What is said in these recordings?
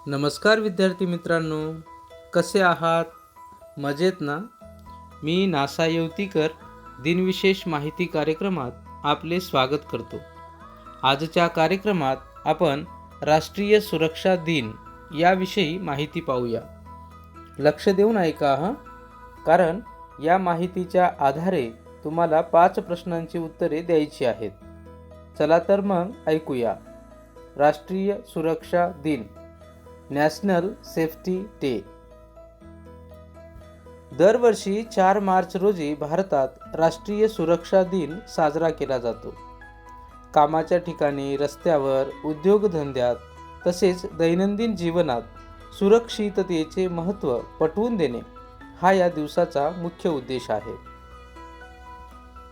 नमस्कार विद्यार्थी मित्रांनो, कसे आहात? मजेत ना? मी नासा येवतीकर दिनविशेष माहिती कार्यक्रमात आपले स्वागत करतो. आजच्या कार्यक्रमात आपण राष्ट्रीय सुरक्षा दिन याविषयी माहिती पाहूया. लक्ष देऊन ऐका हं, कारण या माहितीच्या आधारे तुम्हाला 5 प्रश्नांची उत्तरे द्यायची आहेत. चला तर मग ऐकूया. राष्ट्रीय सुरक्षा दिन, नॅशनल सेफ्टी डे. दरवर्षी 4 मार्च रोजी भारतात राष्ट्रीय सुरक्षा दिन साजरा केला जातो. कामाच्या ठिकाणी, रस्त्यावर, उद्योगधंद्यात तसेच दैनंदिन जीवनात सुरक्षिततेचे महत्त्व पटवून देणे हा या दिवसाचा मुख्य उद्देश आहे.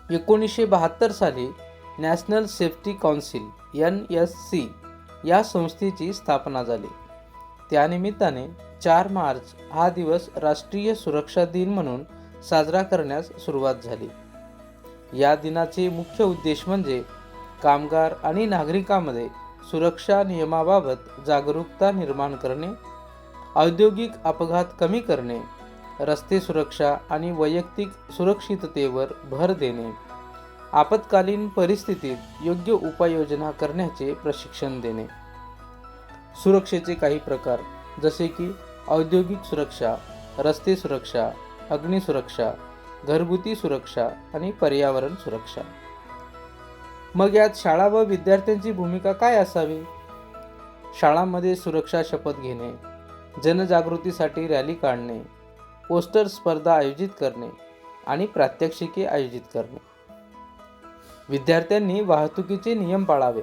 1972 साली नॅशनल सेफ्टी काउन्सिल NSC या संस्थेची स्थापना झाली. त्यानिमित्ताने 4 मार्च हा दिवस राष्ट्रीय सुरक्षा दिन म्हणून साजरा करण्यास सुरुवात झाली. या दिनाचे मुख्य उद्देश म्हणजे कामगार आणि नागरिकांमध्ये सुरक्षा नियमाबाबत जागरूकता निर्माण करणे, औद्योगिक अपघात कमी करणे, रस्ते सुरक्षा आणि वैयक्तिक सुरक्षिततेवर भर देणे, आपत्कालीन परिस्थितीत योग्य उपाययोजना करण्याचे प्रशिक्षण देणे. सुरक्षेचे काही प्रकार जसे की औद्योगिक सुरक्षा, रस्ते सुरक्षा, अग्निसुरक्षा, घरगुती सुरक्षा आणि पर्यावरण सुरक्षा. मग यात शाळा व विद्यार्थ्यांची भूमिका काय असावी? शाळांमध्ये सुरक्षा शपथ घेणे, जनजागृतीसाठी रॅली काढणे, पोस्टर स्पर्धा आयोजित करणे आणि प्रात्यक्षिके आयोजित करणे. विद्यार्थ्यांनी वाहतुकीचे नियम पाळावे,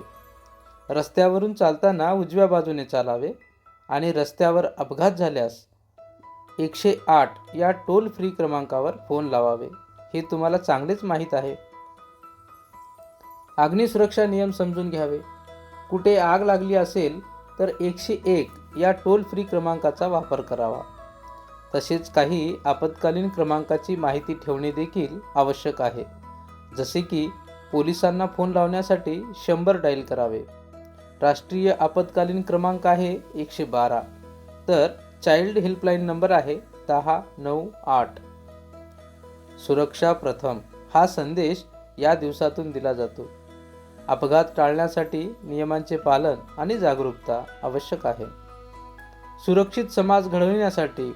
रस्त्यावरून चालताना उजव्या बाजूने चालावे आणि रस्त्यावर अपघात झाल्यास 108 या टोल फ्री क्रमांकावर फोन लावावे. हे तुम्हाला चांगलेच माहीत आहे. अग्निसुरक्षा नियम समजून घ्यावे. कुठे आग लागली असेल तर 101 या टोल फ्री क्रमांकाचा वापर करावा. तसेच काही आपत्कालीन क्रमांकाची माहिती ठेवणे देखील आवश्यक आहे. जसे की पोलिसांना फोन लावण्यासाठी 100 डायल करावे. राष्ट्रीय आपत्कालीन क्रमांक आहे 112, तर चाइल्ड हेल्पलाईन नंबर आहे 1098. सुरक्षा प्रथम हा संदेश या दिवसातून दिला जातो. अपघात टाळण्यासाठी नियमांचे पालन आणि जागरूकता आवश्यक आहे. सुरक्षित समाज घडविण्यासाठी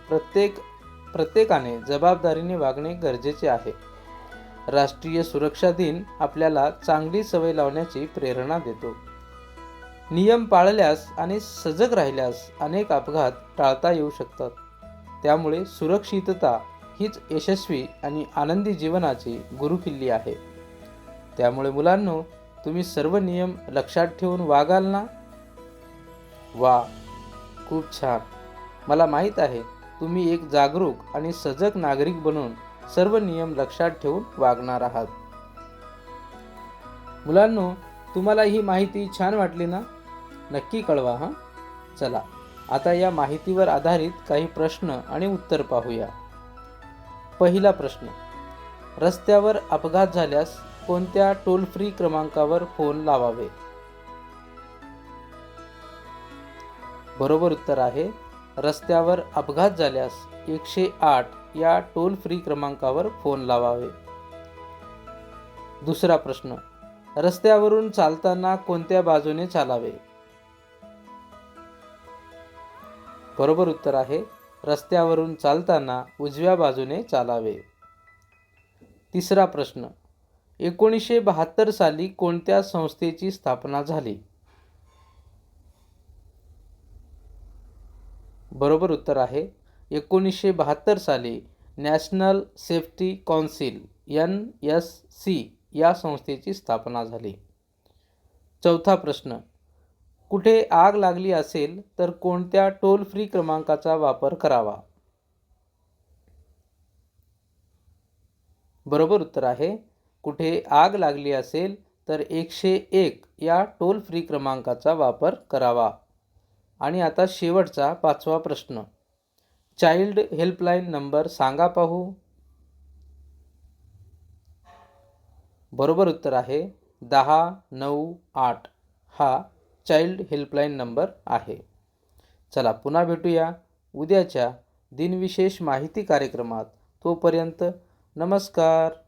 प्रत्येकाने जबाबदारीने वागणे गरजेचे आहे. राष्ट्रीय सुरक्षा दिन आपल्याला चांगली सवय लावण्याची प्रेरणा देतो. नियम पाळल्यास आणि सजग राहिल्यास अनेक अपघात टाळता येऊ शकतात. त्यामुळे सुरक्षितता हीच यशस्वी आणि आनंदी जीवनाची गुरुकिल्ली आहे. त्यामुळे मुलांनो, तुम्ही सर्व नियम लक्षात ठेवून वागाल ना? वा, खूप छान. मला माहीत आहे तुम्ही एक जागरूक आणि सजग नागरिक बनून सर्व नियम लक्षात ठेवून वागणार आहात. मुलांनो, तुम्हाला ही माहिती छान वाटली ना? नक्की कळवा हां. चला, आता या माहितीवर आधारित काही प्रश्न आणि उत्तर पाहूया. पहिला प्रश्न, रस्त्यावर अपघात झाल्यास कोणत्या टोल फ्री क्रमांकावर फोन लावावे? बरोबर उत्तर आहे, रस्त्यावर अपघात झाल्यास 108 या टोल फ्री क्रमांकावर फोन लावावे. दुसरा प्रश्न, रस्त्यावरून चालताना कोणत्या बाजूने चालावे? बरोबर उत्तर आहे, रस्त्यावरून चालताना उजव्या बाजूने चालावे. तिसरा प्रश्न, 1972 साली कोणत्या संस्थेची स्थापना झाली? बरोबर उत्तर आहे, 1972 साली नॅशनल सेफ्टी काउन्सिल NSC या संस्थेची स्थापना झाली. चौथा प्रश्न, कुठे आग लागली असेल तर कोणत्या टोल फ्री क्रमांकाचा वापर करावा? बरोबर उत्तर आहे, कुठे आग लागली असेल तर 101 या टोल फ्री क्रमांकाचा वापर करावा. आणि आता शेवटचा 5वा प्रश्न, चाइल्ड हेल्पलाईन नंबर सांगा पाहू. बरोबर उत्तर आहे, 1098 हा चाइल्ड हेल्पलाईन नंबर आहे. चला पुन्हा भेटूया उद्याच्या दिनविशेष माहिती कार्यक्रमात. तोपर्यंत नमस्कार.